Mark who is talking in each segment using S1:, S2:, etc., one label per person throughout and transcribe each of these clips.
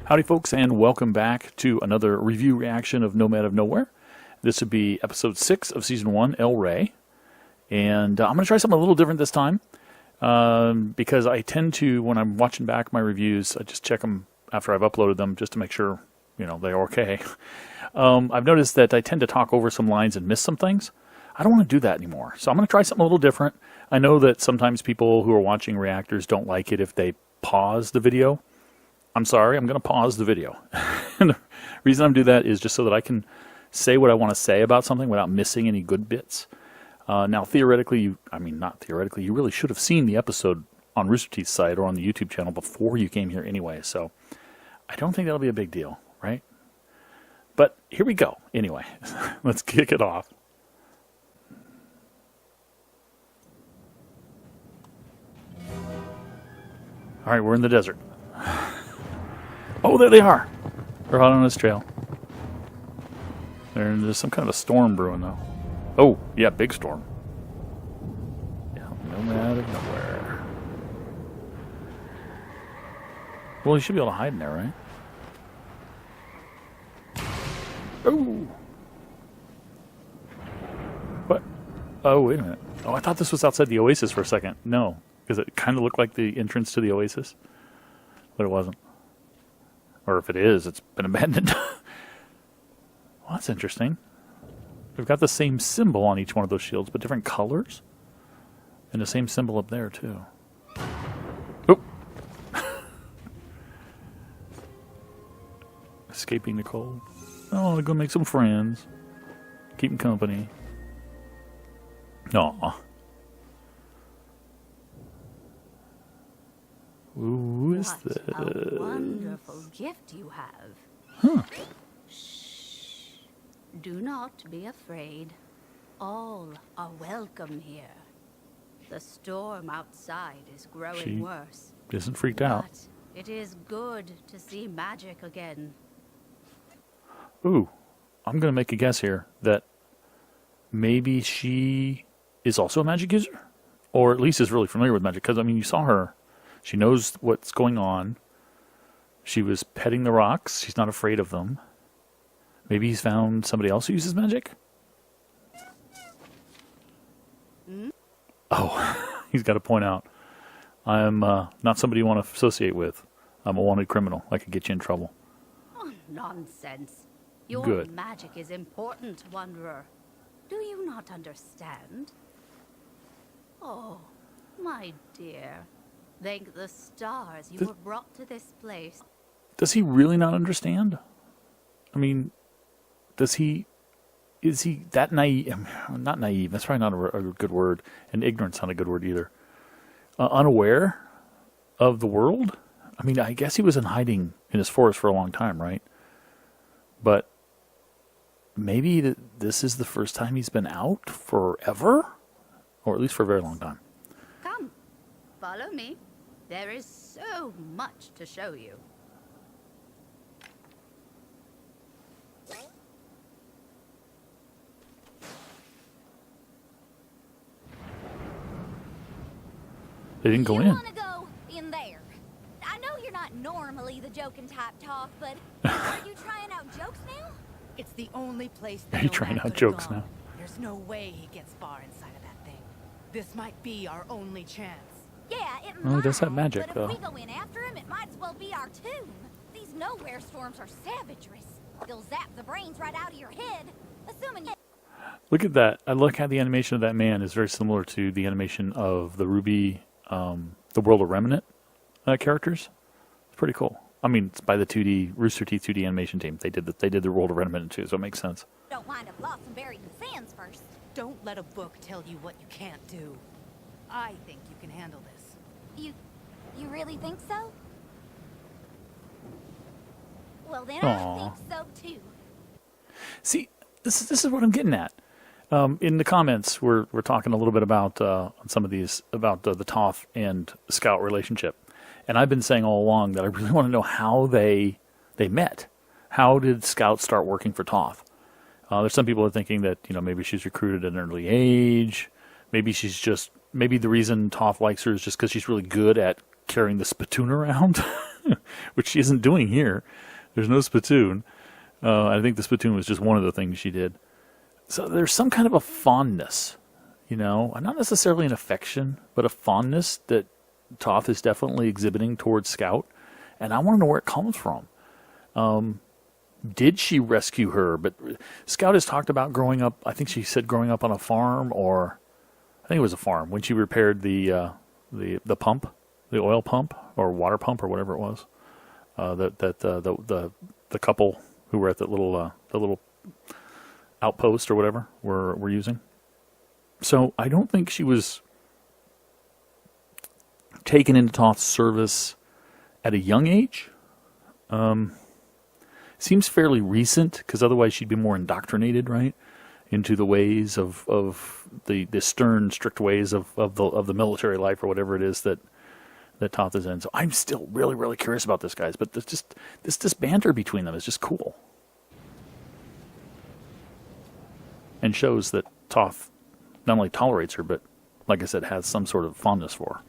S1: Howdy folks, and welcome back to another review reaction of Nomad of Nowhere. This would be episode 6 of season 1, El Rey. And I'm going to try something a little different this time. Because I tend to, when I'm watching back my reviews, I just check them after I've uploaded them just to make sure, they're okay. I've noticed that I tend to talk over some lines and miss some things. I don't want to do that anymore. So I'm going to try something a little different. I know that sometimes people who are watching reactors don't like it if they pause the video. I'm sorry, I'm going to pause the video. And the reason I'm doing that is just so that I can say what I want to say about something without missing any good bits. Now, theoretically, not theoretically, you really should have seen the episode on Rooster Teeth's site or on the YouTube channel before you came here anyway, so I don't think that'll be a big deal, right? But here we go. Anyway, let's kick it off. All right, we're in the desert. Oh, there they are. They're hot on this trail. There's some kind of a storm brewing, though. Oh, yeah, big storm. Yeah, Nomad of Nowhere. Well, you should be able to hide in there, right? Oh! What? Oh, wait a minute. Oh, I thought this was outside the oasis for a second. No, because it kind of looked like the entrance to the oasis. But it wasn't. Or if it is, it's been abandoned. Well, that's interesting. They've got the same symbol on each one of those shields, but different colors. And the same symbol up there, too. Oop! Escaping the cold. Oh, they're going to make some friends. Keep them company. Aw. Who is this?
S2: What a wonderful gift you have.
S1: Huh.
S2: Shh. Do not be afraid. All are welcome here. The storm outside is growing worse.
S1: Isn't freaked out.
S2: But it is good to see magic again.
S1: Ooh, I'm going to make a guess here that maybe she is also a magic user? Or at least is really familiar with magic. Because, you saw her. She knows what's going on. She was petting the rocks. She's not afraid of them. Maybe he's found somebody else who uses magic? Oh, he's got to point out. I'm not somebody you want to associate with. I'm a wanted criminal. I could get you in trouble.
S2: Oh, nonsense. Your
S1: Good.
S2: magic is important, Wanderer. Do you not understand? Oh, my dear. Thank the stars you were brought to this place.
S1: Does he really not understand? Is he that naive? Not naive, that's probably not a good word. And ignorant's not a good word either. Unaware of the world? I guess he was in hiding in his forest for a long time, right? But maybe this is the first time he's been out forever? Or at least for a very long time.
S2: Come, follow me. There is so much to show you.
S1: They didn't go in.
S3: You want to go in there? I know you're not normally the joking type talk, but are you trying out jokes now?
S4: It's the only place
S1: Are
S4: that
S1: you
S4: Nomad
S1: trying out
S4: could've
S1: jokes
S4: gone.
S1: now?
S4: There's no way he gets far inside of that thing. This might be our only chance.
S3: Yeah, it
S1: Well,
S3: might.
S1: he does have magic,
S3: but
S1: though.
S3: if we go in after him, it might as well be our tomb. These nowhere storms are savageries. They'll zap the brains right out of your head, assuming you...
S1: Look at that. I look how the animation of that man is very similar to the animation of the Ruby, the World of Remnant characters. It's pretty cool. It's by the 2D, Rooster Teeth 2D animation team. They did the World of Remnant too, so it makes sense.
S3: don't wind up lost and buried in the sands first.
S4: Don't let a book tell you what you can't do. I think you can handle this.
S3: You really think so? Well, then
S1: Aww.
S3: I think so too.
S1: See, this is what I'm getting at. In the comments, we're talking a little bit about on some of these about the Toph and Scout relationship, and I've been saying all along that I really want to know how they met. How did Scout start working for Toph? There's some people who are thinking that maybe she's recruited at an early age. Maybe the reason Toph likes her is just because she's really good at carrying the spittoon around. which she isn't doing here. There's no spittoon. I think the spittoon was just one of the things she did. So there's some kind of a fondness, not necessarily an affection, but a fondness that Toth is definitely exhibiting towards Scout. And I want to know where it comes from. Did she rescue her? But Scout has talked about growing up, I think she said growing up on a farm, or I think it was a farm, when she repaired the pump, the oil pump, or water pump, or whatever it was. The couple who were at the little outpost or whatever were using. So I don't think she was taken into Toth's service at a young age. Seems fairly recent, because otherwise she'd be more indoctrinated, right, into the ways of the stern, strict ways of the military life, or whatever it is that Toth is in. So I'm still really, really curious about this, guys. But this banter between them is just cool, and shows that Toth not only tolerates her, but, like I said, has some sort of fondness for her.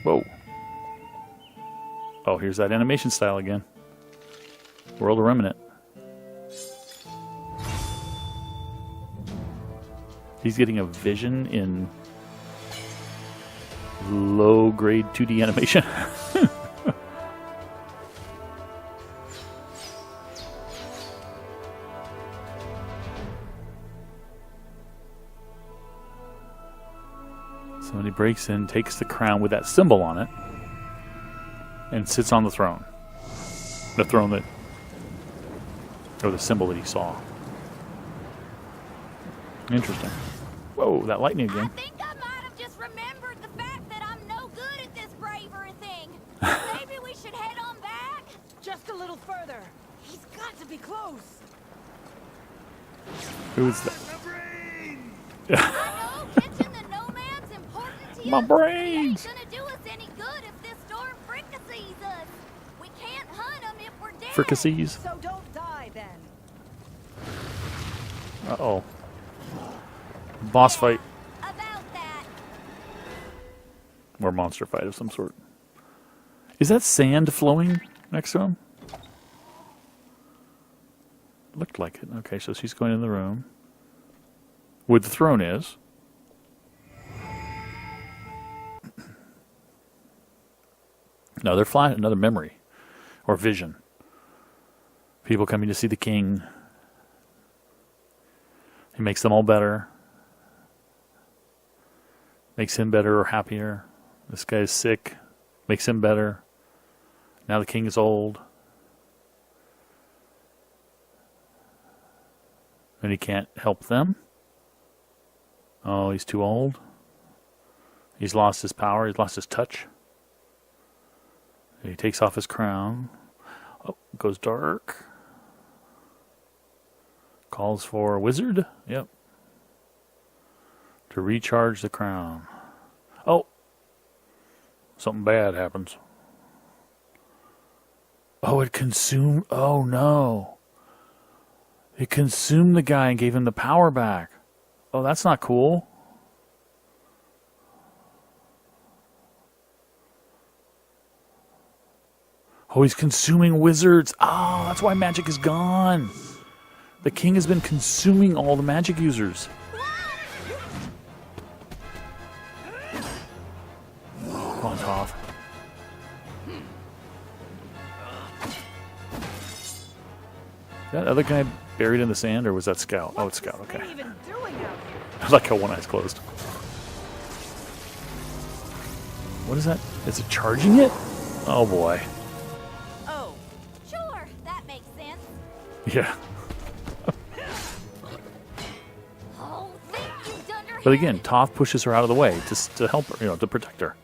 S1: Whoa. Oh, here's that animation style again. World of Remnant. He's getting a vision in low-grade 2D animation. Somebody breaks in, takes the crown with that symbol on it, and sits on the throne. The throne that, or the symbol that he saw. Interesting. Whoa, that lightning again.
S3: I think I might have just remembered the fact that I'm no good at this bravery thing. Maybe we should head on back?
S4: Just a little further. He's got to be close.
S1: Who's that?
S3: I know catching the Nomad's important to you.
S1: My brains!
S3: It ain't gonna do us any good if this storm fricassees us. We can't hunt them if we're dead.
S1: Fricassees?
S4: So don't die then.
S1: Uh-oh. Boss fight.
S3: About that.
S1: Or monster fight of some sort. Is that sand flowing next to him? Looked like it. Okay, so she's going in the room where the throne is. Another memory or vision. People coming to see the king. He makes them all better. Makes him better or happier. This guy's sick. Makes him better. Now the king is old. And he can't help them. Oh, he's too old. He's lost his power. He's lost his touch. He takes off his crown. Oh, it goes dark. Calls for a wizard. Yep. To recharge the crown. Oh. Something bad happens. Oh, it consumed. Oh, no. It consumed the guy and gave him the power back. Oh, that's not cool. Oh, he's consuming wizards. Oh, that's why magic is gone. The king has been consuming all the magic users. Come on, Toth. That other guy buried in the sand, or was that Scout? Oh, it's Scout. Okay.
S4: What are you even doing out here?
S1: I like how one eye's closed. What is that? Is it charging it? Oh boy.
S4: Oh,
S3: Sure, that makes sense.
S1: Yeah.
S3: Oh, think you've done her
S1: But
S3: head.
S1: again, Toth pushes her out of the way to help her, to protect her.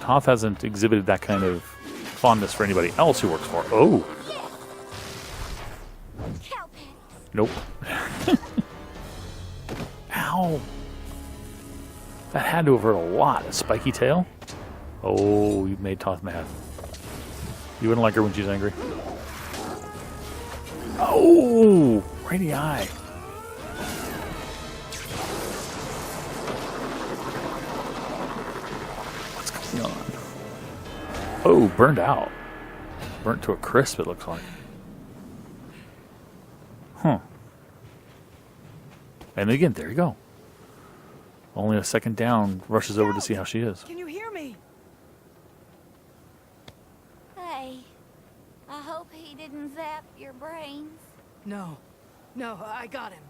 S1: Toth hasn't exhibited that kind of fondness for anybody else who works for her. Oh,
S3: Cow patties.
S1: nope. Ow. That had to have hurt a lot. A spiky tail? Oh, you made Toth mad. You wouldn't like her when she's angry. Oh! Right in the eye. What's going on? Oh, burned out. Burnt to a crisp, it looks like. Huh. And again, there you go. Only a second down, rushes over to see how she is.
S4: Can you hear me?
S3: Hey, I hope he didn't zap your brains.
S4: No, I got him.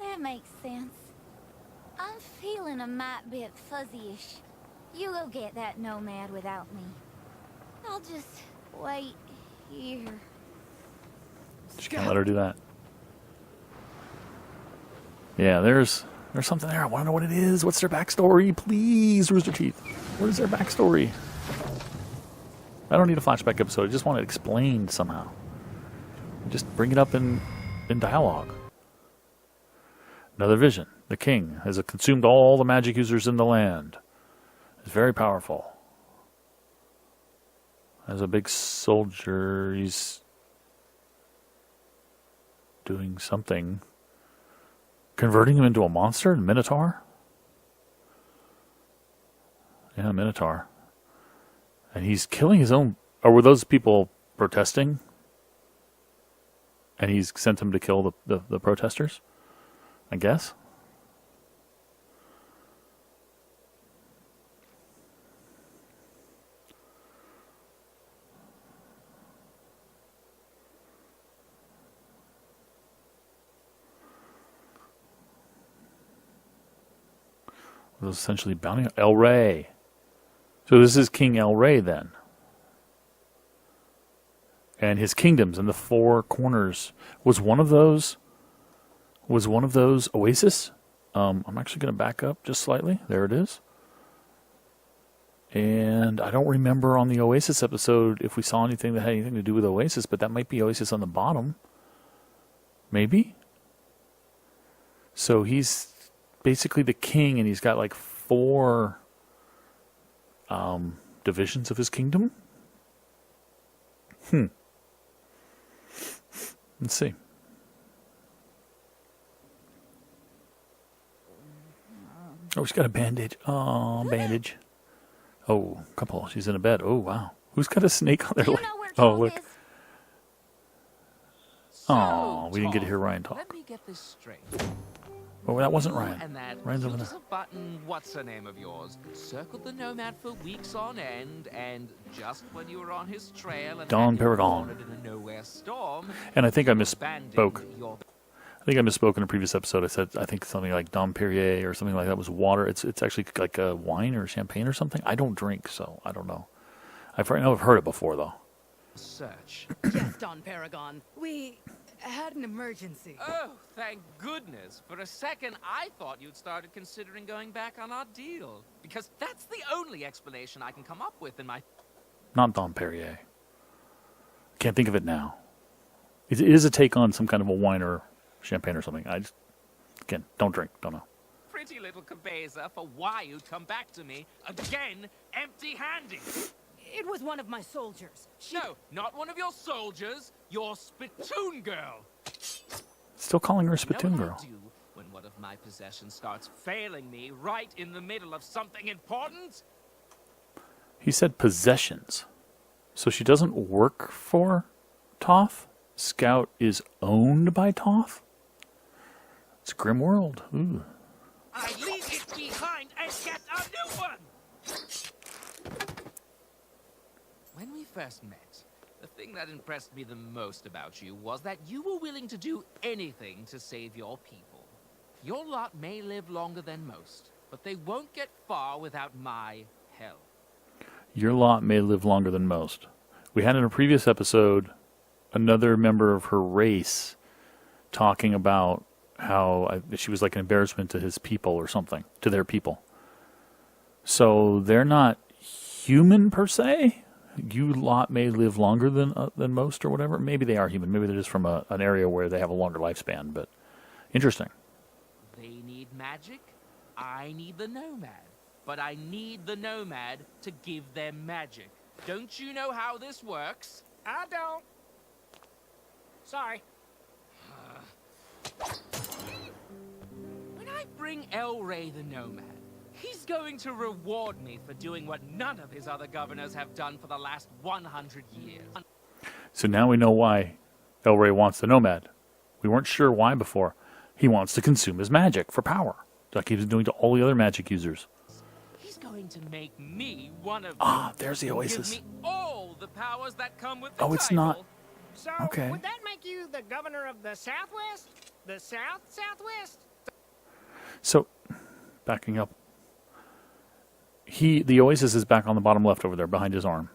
S3: That makes sense. I'm feeling a mite bit fuzzy-ish. You go get that Nomad without me. I'll just wait here.
S1: She can't let her do that. Yeah, there's something there. I want to know what it is. What's their backstory? Please, Rooster Teeth. What is their backstory? I don't need a flashback episode. I just want it explained somehow. Just bring it up in dialogue. Another vision. The king has consumed all the magic users in the land. He's very powerful. As a big soldier, he's doing something. Converting him into a monster? A minotaur? Yeah, a minotaur. And he's killing his own... Or were those people protesting? And he's sent them to kill the protesters? I guess? It was essentially bounty El Rey. So this is King El Rey then. And his kingdoms in the four corners. Was one of those Oasis? I'm actually going to back up just slightly. There it is. And I don't remember on the Oasis episode if we saw anything that had anything to do with Oasis, but that might be Oasis on the bottom. Maybe? So he's basically the king, and he's got like 4 divisions of his kingdom. Let's see. Oh, she's got a bandage. Oh, bandage. Oh, couple. She's in a bed. Oh, wow. Who's got a snake on their leg? Oh, look. Oh, we didn't get to hear Ryan talk.
S5: Let me get this straight.
S1: Oh, that wasn't Ryan.
S5: And that
S1: Ryan's over there.
S5: user button, what's the name of yours, circled the Nomad for weeks on end, and just when you were on his trail and
S1: Don
S5: had you
S1: Paragon.
S5: cornered in a nowhere storm,
S1: And I think I
S5: abandoned
S1: misspoke.
S5: your
S1: I think I misspoke in a previous episode. I said I think something like Dom Perrier or something like that was water. It's actually like a wine or champagne or something. I don't drink, so I don't know. I know I've heard it before though.
S5: search.
S4: Yes, Don Paragon. We had an emergency.
S5: Oh, thank goodness. For a second, I thought you'd started considering going back on our deal. Because that's the only explanation I can come up with in my...
S1: Not Dom Perrier. Can't think of it now. It is a take on some kind of a wine or champagne or something. I just, again, don't drink. Don't know.
S5: pretty little cabeza for why you'd come back to me again empty-handed.
S4: It was one of my soldiers.
S5: No, not one of your soldiers. Your spittoon girl.
S1: Still calling her a
S5: You know
S1: spittoon
S5: what
S1: girl.
S5: I'll do when one of my possessions starts failing me right in the middle of something important?
S1: He said possessions. So she doesn't work for Toth? Scout is owned by Toth? It's a grim world. Ooh.
S5: I leave it behind and get a new one! When we first met, the thing that impressed me the most about you was that you were willing to do anything to save your people. Your lot may live longer than most, but they won't get far without my help.
S1: Your lot may live longer than most. We had in a previous episode another member of her race talking about how she was like an embarrassment to his people or something, to their people. So they're not human per se. You lot may live longer than most or whatever. Maybe they are human. Maybe they're just from an area where they have a longer lifespan. But interesting.
S5: They need magic. I need the Nomad. But I need the Nomad to give them magic. Don't you know how this works?
S6: I don't. Sorry.
S5: When I bring El Rey the Nomad, he's going to reward me for doing what none of his other governors have done for the last 100 years.
S1: So now we know why El Rey wants the Nomad. We weren't sure why before. He wants to consume his magic for power, like he was doing to all the other magic users.
S5: He's going to make me one of
S1: Ah, there's the
S5: them.
S1: oasis.
S5: Give me all the powers that come with the
S1: Oh, it's
S5: title.
S1: not.
S6: So,
S1: Okay.
S6: would that make you the governor of the Southwest? The Southwest?
S1: So, backing up. The oasis is back on the bottom left over there, behind his arm.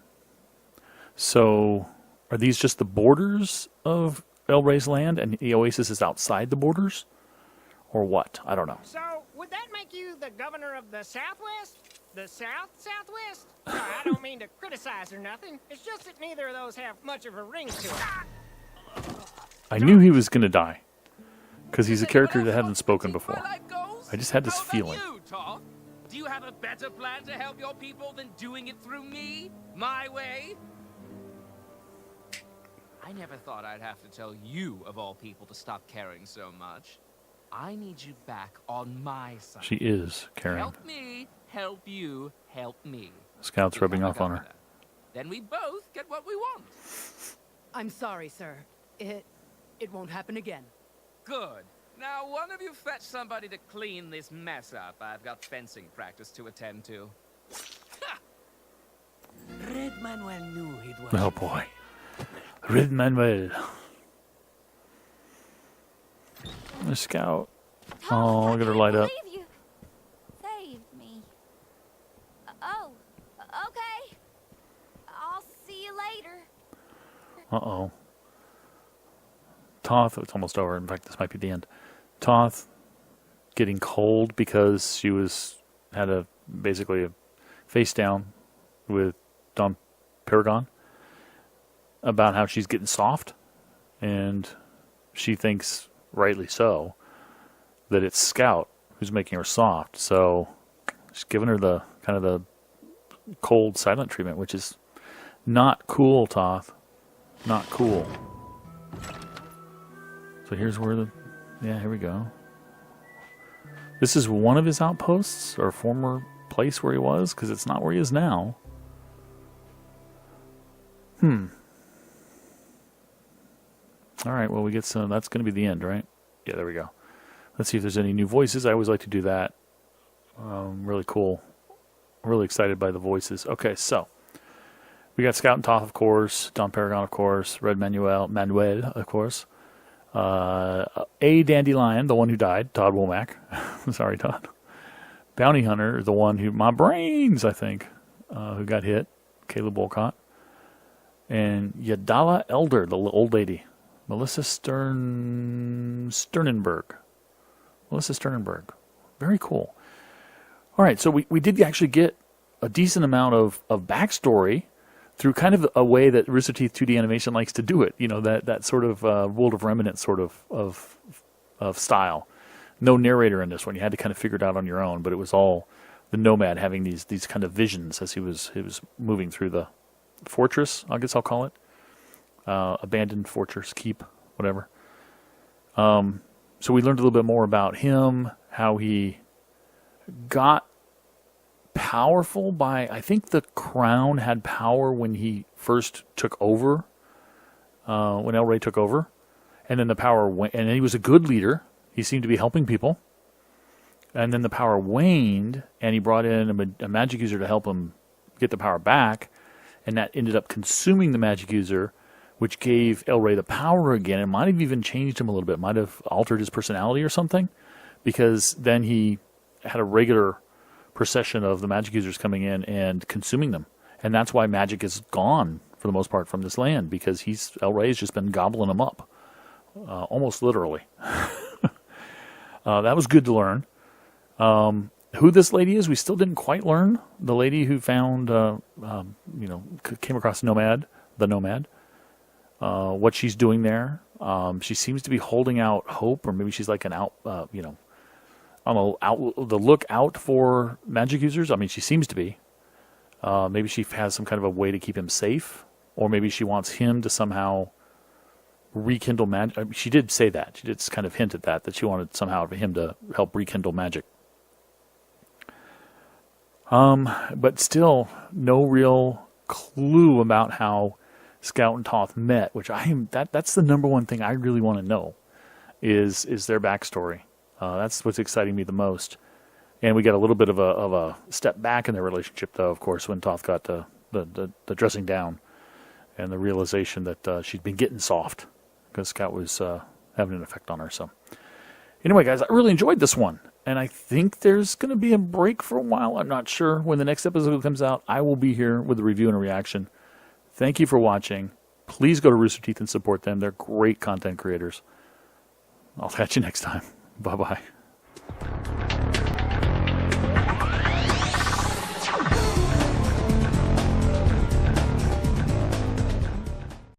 S1: So, are these just the borders of El Rey's land, and the oasis is outside the borders? Or what? I don't know.
S6: So, would that make you the governor of the Southwest? The Southwest? No, I don't mean to criticize or nothing. It's just that neither of those have much of a ring to it.
S1: I knew he was going to die, because he's a
S5: Is
S1: character
S5: anyone
S1: that
S5: else
S1: hadn't
S5: want to
S1: spoken
S5: critique
S1: before.
S5: my life goals?
S1: I just had this
S5: How about
S1: feeling.
S5: You, Toph? Do you have a better plan to help your people than doing it through me? My way? I never thought I'd have to tell you, of all people, to stop caring so much. I need you back on my side.
S1: She is caring.
S5: Help me, help you, help me.
S1: Scout's rubbing
S5: Become a
S1: off on her.
S5: governor. Then we both get what we want.
S4: I'm sorry, sir. It won't happen again.
S5: Good. Now, one of you fetch somebody to clean this mess up. I've got fencing practice to attend to.
S7: Red Manuel knew he'd won.
S1: Oh boy. Red Manuel. The Scout. Oh, look at her light up.
S3: I can't believe you saved me. Oh, okay. I'll see you later.
S1: Uh-oh. Toth, it's almost over. In fact, this might be the end. Toth getting cold because she had basically a face down with Don Paragon about how she's getting soft, and she thinks, rightly so, that it's Scout who's making her soft. So she's giving her the kind of the cold silent treatment, which is not cool, Toth. Not cool. So here's where here we go. This is one of his outposts, or former place where he was, because it's not where he is now. Alright, well, we get some. That's going to be the end, right? Yeah, there we go. Let's see if there's any new voices. I always like to do that. Really cool. Really excited by the voices. Okay, so we got Scout and Toth, of course. Don Paragon, of course. Red Manuel, of course. A Dandelion, the one who died, Todd Womack. Sorry, Todd. Bounty Hunter, the one who, my brains, I think, who got hit, Caleb Wolcott. And Yadala Elder, the old lady, Melissa Sternenberg. Melissa Sternenberg. Very cool. All right, so we did actually get a decent amount of backstory through kind of a way that Rooster Teeth 2D animation likes to do it. You know, that sort of World of Remnant sort of style. No narrator in this one. You had to kind of figure it out on your own, but it was all the Nomad having these kind of visions as he was moving through the fortress, I guess I'll call it. Abandoned fortress, keep, whatever. So we learned a little bit more about him, how he got powerful by, I think the crown had power when he first took over, when El Rey took over, and then the power went, and he was a good leader. He seemed to be helping people, and then the power waned, and he brought in a magic user to help him get the power back, and that ended up consuming the magic user, which gave El Rey the power again. It might have even changed him a little bit, might have altered his personality or something, because then he had a regular procession of the magic users coming in and consuming them. And that's why magic is gone, for the most part, from this land, because El Rey's just been gobbling them up, almost literally. That was good to learn. Who this lady is, we still didn't quite learn. The lady who found, came across the Nomad, what she's doing there. She seems to be holding out hope, or maybe she's like an the look out for magic users. I mean, she seems to be. Maybe she has some kind of a way to keep him safe, or maybe she wants him to somehow rekindle magic. She did say that. She did kind of hint at that she wanted somehow for him to help rekindle magic. But still, no real clue about how Scout and Toth met, which that's the number one thing I really want to know is their backstory. That's what's exciting me the most. And we got a little bit of a step back in their relationship, though, of course, when Toth got the dressing down and the realization that she'd been getting soft because Scout was having an effect on her. So anyway, guys, I really enjoyed this one. And I think there's going to be a break for a while. I'm not sure when the next episode comes out. I will be here with a review and a reaction. Thank you for watching. Please go to Rooster Teeth and support them. They're great content creators. I'll catch you next time. Bye-bye.